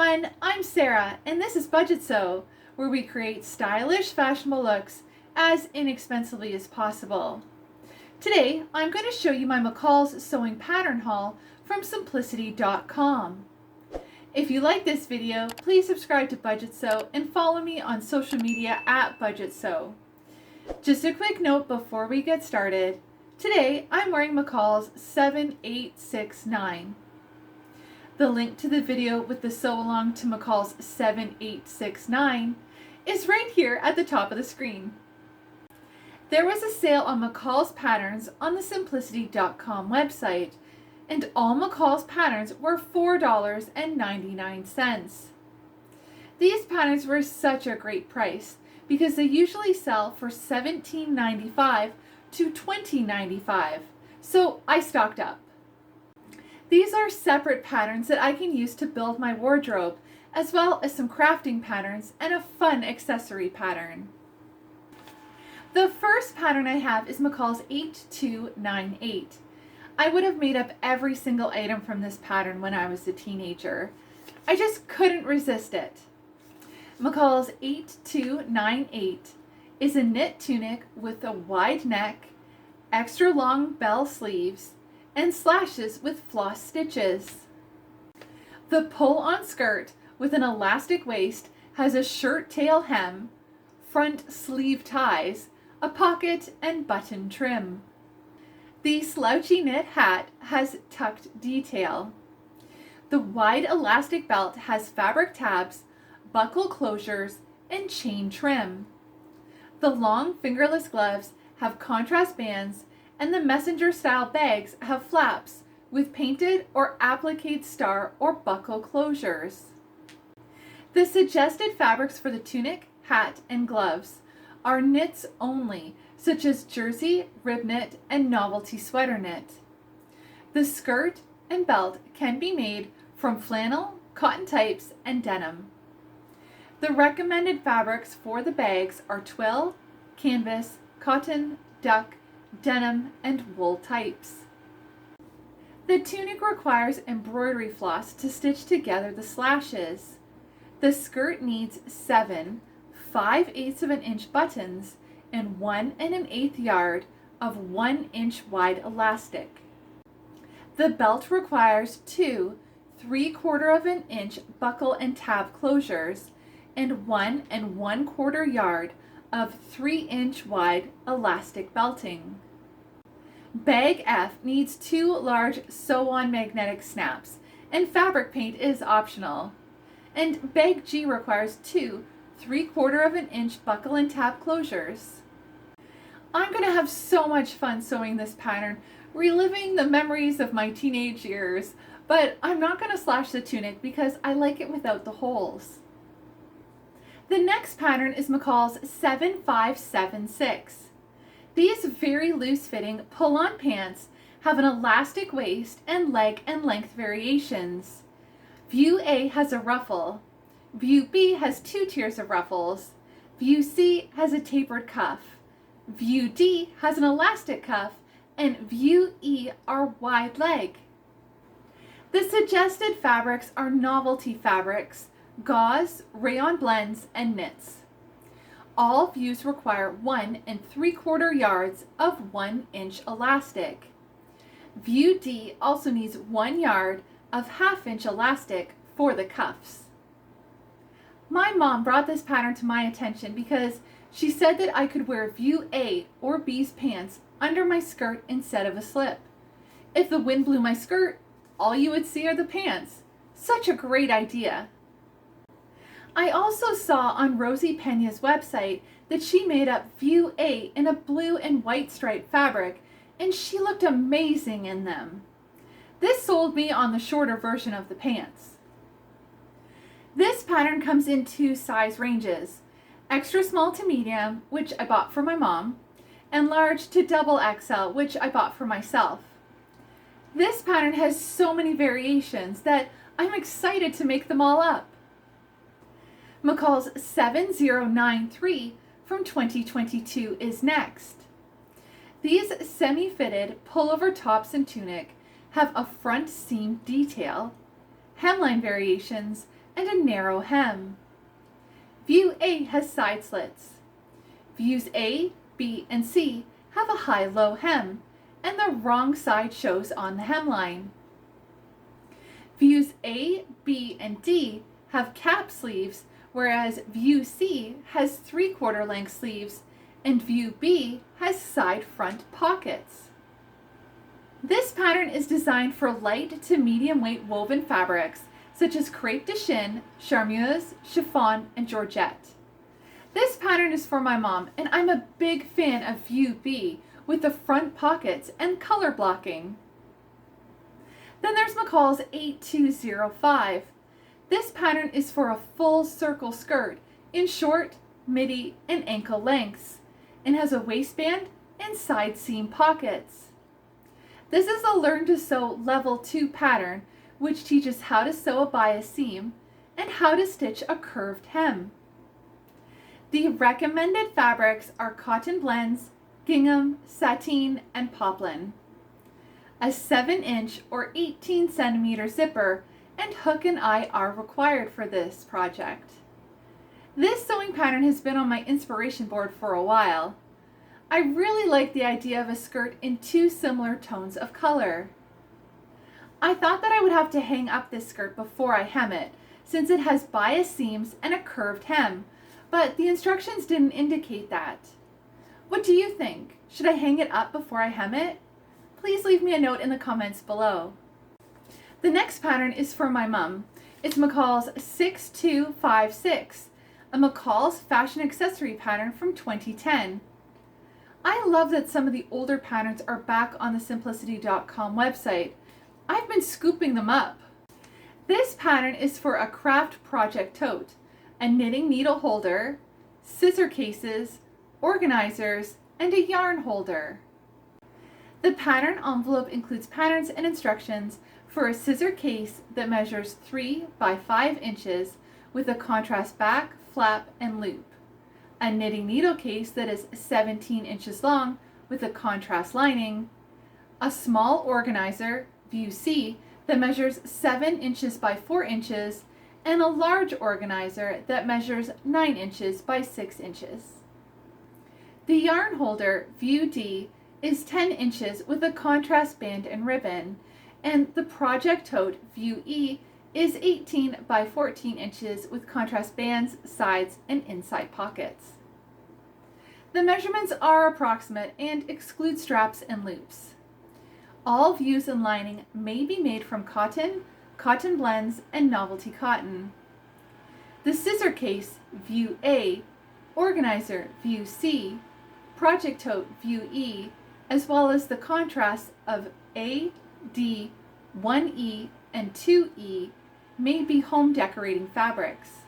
everyone, I'm Sarah and this is Budget Sew, where we create stylish, fashionable looks as inexpensively as possible. Today, I'm going to show you my McCall's sewing pattern haul from simplicity.com. If you like this video, please subscribe to Budget Sew and follow me on social media at Budget Sew. Just a quick note before we get started. Today, I'm wearing McCall's 7869. The link to the video with the sew along to McCall's 7869 is right here at the top of the screen. There was a sale on McCall's patterns on the simplicity.com website, and all McCall's patterns were $4.99. These patterns were such a great price because they usually sell for $17.95 to $20.95, so I stocked up. These are separate patterns that I can use to build my wardrobe, as well as some crafting patterns and a fun accessory pattern. The first pattern I have is McCall's 8298. I would have made up every single item from this pattern when I was a teenager. I just couldn't resist it. McCall's 8298 is a knit tunic with a wide neck, extra long bell sleeves, and slashes with floss stitches. The pull-on skirt with an elastic waist has a shirt tail hem, front sleeve ties, a pocket, and button trim. The slouchy knit hat has tucked detail. The wide elastic belt has fabric tabs, buckle closures, and chain trim. The long fingerless gloves have contrast bands, and the messenger style bags have flaps with painted or appliqued star or buckle closures. The suggested fabrics for the tunic, hat, and gloves are knits only, such as jersey, rib knit, and novelty sweater knit. The skirt and belt can be made from flannel, cotton types, and denim. The recommended fabrics for the bags are twill, canvas, cotton, duck, denim, and wool types. The tunic requires embroidery floss to stitch together the slashes. The skirt needs 7 5/8 of an inch buttons and 1 1/8 yard of 1 inch wide elastic. The belt requires 2 3/4 of an inch buckle and tab closures and 1 1/4 yard of 3 inch wide elastic belting. Bag F needs 2 large sew-on magnetic snaps, and fabric paint is optional. And Bag G requires 2 3/4 of an inch buckle and tab closures. I'm going to have so much fun sewing this pattern, reliving the memories of my teenage years, but I'm not going to slash the tunic because I like it without the holes. The next pattern is McCall's 7576. These very loose-fitting pull-on pants have an elastic waist and leg and length variations. View A has a ruffle. View B has 2 tiers of ruffles. View C has a tapered cuff. View D has an elastic cuff, and View E are wide leg. The suggested fabrics are novelty fabrics, gauze, rayon blends, and knits. All views require 1 3/4 yards of 1 inch elastic. View D also needs 1 yard of 1/2 inch elastic for the cuffs. My mom brought this pattern to my attention because she said that I could wear View A or B's pants under my skirt instead of a slip. If the wind blew my skirt, all you would see are the pants. Such a great idea. I also saw on Rosie Pena's website that she made up View A in a blue and white striped fabric, and she looked amazing in them. This sold me on the shorter version of the pants. This pattern comes in 2 size ranges, extra small to medium, which I bought for my mom, and large to double XL, which I bought for myself. This pattern has so many variations that I'm excited to make them all up. McCall's 7093 from 2022 is next. These semi-fitted pullover tops and tunic have a front seam detail, hemline variations, and a narrow hem. View A has side slits. Views A, B, and C have a high-low hem, and the wrong side shows on the hemline. Views A, B, and D have cap sleeves, whereas View C has 3/4 length sleeves, and View B has side front pockets. This pattern is designed for light to medium weight woven fabrics such as crepe de chine, charmeuse, chiffon, and georgette. This pattern is for my mom, and I'm a big fan of View B with the front pockets and color blocking. Then there's McCall's 8205. This pattern is for a full circle skirt in short, midi, and ankle lengths, and has a waistband and side seam pockets. This is a Learn to Sew Level 2 pattern, which teaches how to sew a bias seam and how to stitch a curved hem. The recommended fabrics are cotton blends, gingham, sateen, and poplin. A 7-inch or 18-centimeter zipper and hook and eye are required for this project. This sewing pattern has been on my inspiration board for a while. I really like the idea of a skirt in 2 similar tones of color. I thought that I would have to hang up this skirt before I hem it, since it has bias seams and a curved hem, but the instructions didn't indicate that. What do you think? Should I hang it up before I hem it? Please leave me a note in the comments below. The next pattern is for my mom. It's McCall's 6256, a McCall's fashion accessory pattern from 2010. I love that some of the older patterns are back on the simplicity.com website. I've been scooping them up. This pattern is for a craft project tote, a knitting needle holder, scissor cases, organizers, and a yarn holder. The pattern envelope includes patterns and instructions for a scissor case that measures 3 by 5 inches with a contrast back, flap, and loop. A knitting needle case that is 17 inches long with a contrast lining. A small organizer, View C, that measures 7 inches by 4 inches, and a large organizer that measures 9 inches by 6 inches. The yarn holder, View D, is 10 inches with a contrast band and ribbon, and the project tote, View E, is 18 by 14 inches with contrast bands, sides, and inside pockets. The measurements are approximate and exclude straps and loops. All views and lining may be made from cotton, cotton blends, and novelty cotton. The scissor case, View A, organizer, View C, project tote, View E, as well as the contrasts of A, D, 1E, and 2E may be home decorating fabrics.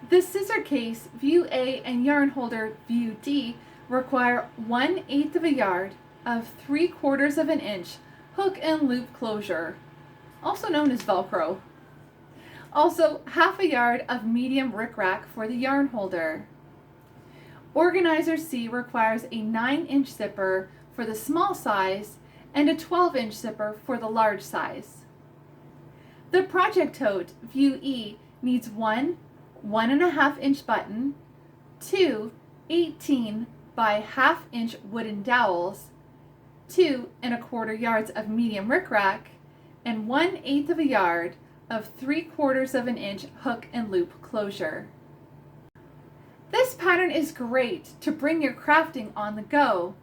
The scissor case, View A, and yarn holder, View D, require 1/8 of a yard of 3/4 of an inch hook and loop closure, also known as Velcro. Also, 1/2 yard of medium rickrack for the yarn holder. Organizer C requires a 9-inch zipper for the small size and a 12-inch zipper for the large size. The project tote, View E, needs 1.5-inch button, 2 18 by 1/2-inch wooden dowels, 2 1/4 yards of medium rickrack, and 1/8 of a yard of 3/4 of an inch hook and loop closure. This pattern is great to bring your crafting on the go.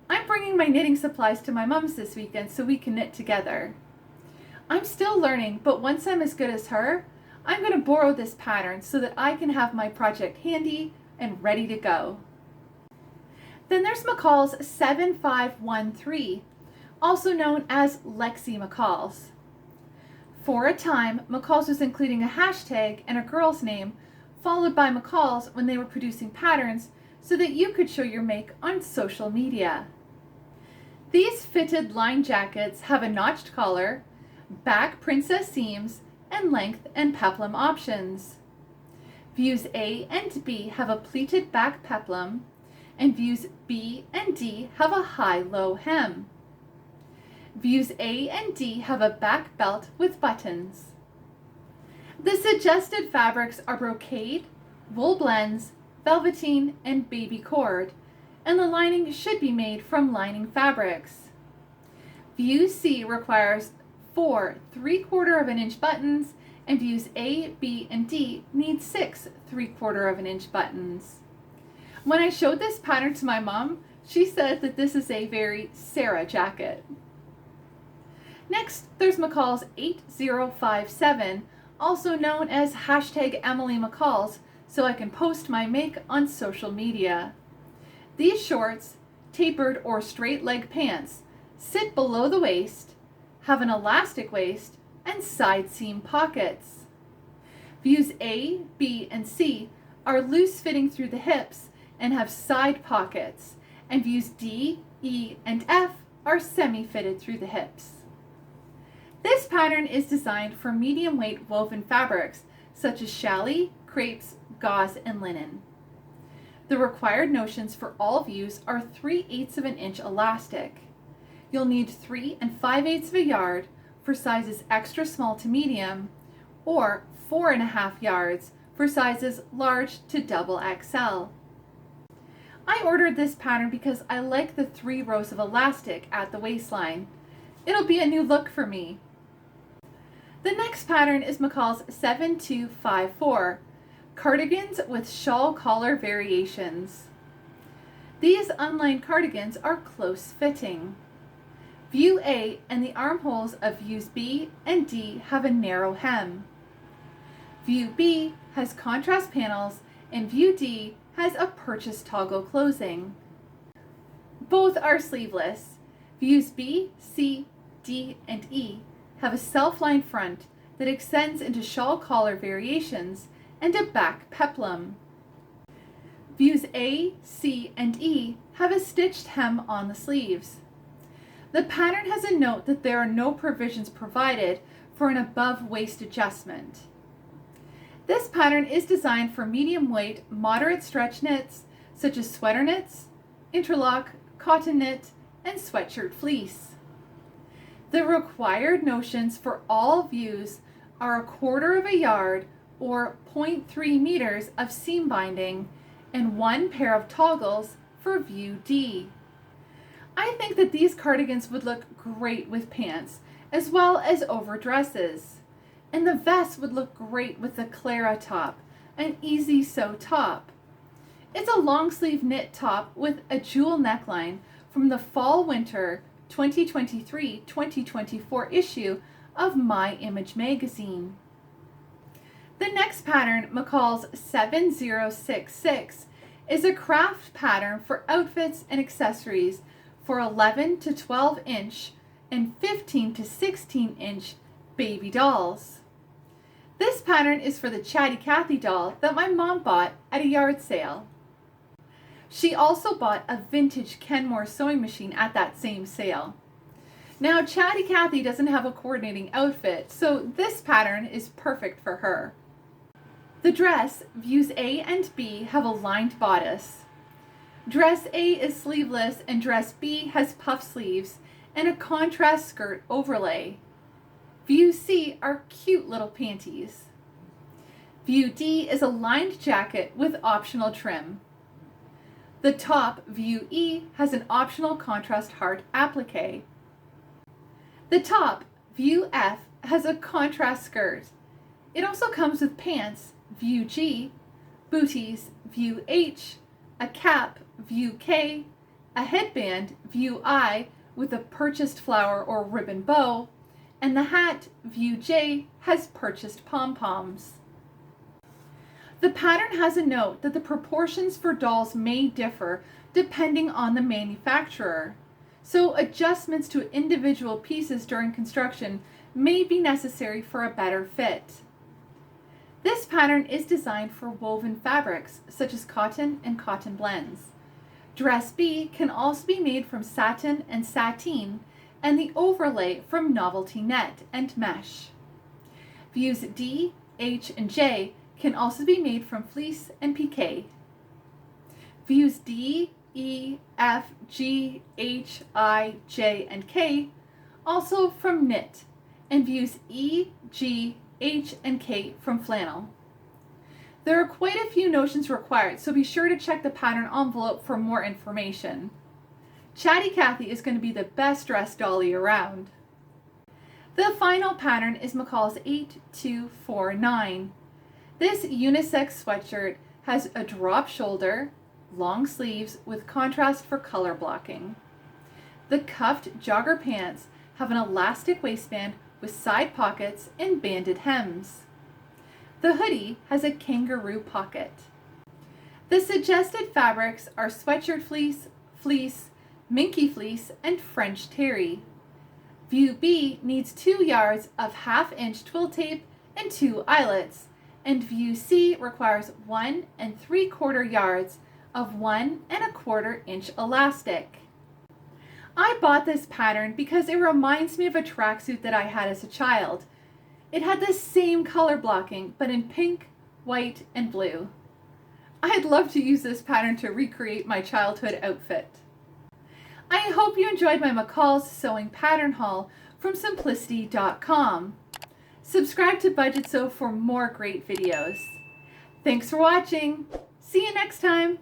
I'm bringing my knitting supplies to my mom's this weekend so we can knit together. I'm still learning, but once I'm as good as her, I'm going to borrow this pattern so that I can have my project handy and ready to go. Then there's McCall's 7513, also known as Lexi McCall's. For a time, McCall's was including a hashtag and a girl's name, followed by McCall's when they were producing patterns so that you could show your make on social media. These fitted line jackets have a notched collar, back princess seams, and length and peplum options. Views A and B have a pleated back peplum, and views B and D have a high-low hem. Views A and D have a back belt with buttons. The suggested fabrics are brocade, wool blends, velveteen, and baby cord, and the lining should be made from lining fabrics. View C requires 4 3/4 of an inch buttons, and views A, B, and D need 6 3/4 of an inch buttons. When I showed this pattern to my mom, she said that this is a very Sarah jacket. Next, there's McCall's 8057, also known as #EmilyMcCall's, so I can post my make on social media. These shorts, tapered or straight leg pants, sit below the waist, have an elastic waist, and side seam pockets. Views A, B, and C are loose fitting through the hips and have side pockets, and views D, E, and F are semi-fitted through the hips. This pattern is designed for medium weight woven fabrics such as challis, crepes, gauze, and linen. The required notions for all views are 3/8 of an inch elastic. You'll need 3 5/8 of a yard for sizes extra small to medium, or 4.5 yards for sizes large to double XL. I ordered this pattern because I like the 3 rows of elastic at the waistline. It'll be a new look for me. The next pattern is McCall's 7254, cardigans with shawl collar variations. These unlined cardigans are close fitting. View A and the armholes of views B and D have a narrow hem. View B has contrast panels, and view D has a purchase toggle closing. Both are sleeveless. Views B, C, D, and E have a self-lined front that extends into shawl collar variations and a back peplum. Views A, C, and E have a stitched hem on the sleeves. The pattern has a note that there are no provisions provided for an above waist adjustment. This pattern is designed for medium weight, moderate stretch knits such as sweater knits, interlock, cotton knit, and sweatshirt fleece. The required notions for all views are 1/4 of a yard or 0.3 meters of seam binding and 1 pair of toggles for view D. I think that these cardigans would look great with pants as well as over dresses. And the vest would look great with the Clara top, an easy sew top. It's a long sleeve knit top with a jewel neckline from the fall-winter 2023-2024 issue of My Image magazine. The next pattern, McCall's 7066, is a craft pattern for outfits and accessories for 11 to 12 inch and 15 to 16 inch baby dolls. This pattern is for the Chatty Cathy doll that my mom bought at a yard sale. She also bought a vintage Kenmore sewing machine at that same sale. Now, Chatty Cathy doesn't have a coordinating outfit, so this pattern is perfect for her. The dress, views A and B, have a lined bodice. Dress A is sleeveless and dress B has puff sleeves and a contrast skirt overlay. View C are cute little panties. View D is a lined jacket with optional trim. The top, view E, has an optional contrast heart applique. The top, view F, has a contrast skirt. It also comes with pants, view G, booties, view H, a cap, view K, a headband, view I, with a purchased flower or ribbon bow, and the hat, view J, has purchased pom-poms. The pattern has a note that the proportions for dolls may differ depending on the manufacturer, so adjustments to individual pieces during construction may be necessary for a better fit. This pattern is designed for woven fabrics such as cotton and cotton blends. Dress B can also be made from satin and sateen, and the overlay from novelty net and mesh. Views D, H, and J can also be made from fleece and piqué. Views D, E, F, G, H, I, J, and K also from knit, and views E, G, H, and K from flannel. There are quite a few notions required, so be sure to check the pattern envelope for more information. Chatty Cathy is going to be the best dressed dolly around. The final pattern is McCall's 8249. This unisex sweatshirt has a drop shoulder, long sleeves with contrast for color blocking. The cuffed jogger pants have an elastic waistband with side pockets and banded hems. The hoodie has a kangaroo pocket. The suggested fabrics are sweatshirt fleece, minky fleece, and French terry. View B needs 2 yards of 1/2-inch twill tape and 2 eyelets, and View C requires 1 3/4 yards of 1 1/4 inch elastic. I bought this pattern because it reminds me of a tracksuit that I had as a child. It had the same color blocking, but in pink, white, and blue. I'd love to use this pattern to recreate my childhood outfit. I hope you enjoyed my McCall's sewing pattern haul from simplicity.com. Subscribe to BudgetSew for more great videos. Thanks for watching. See you next time.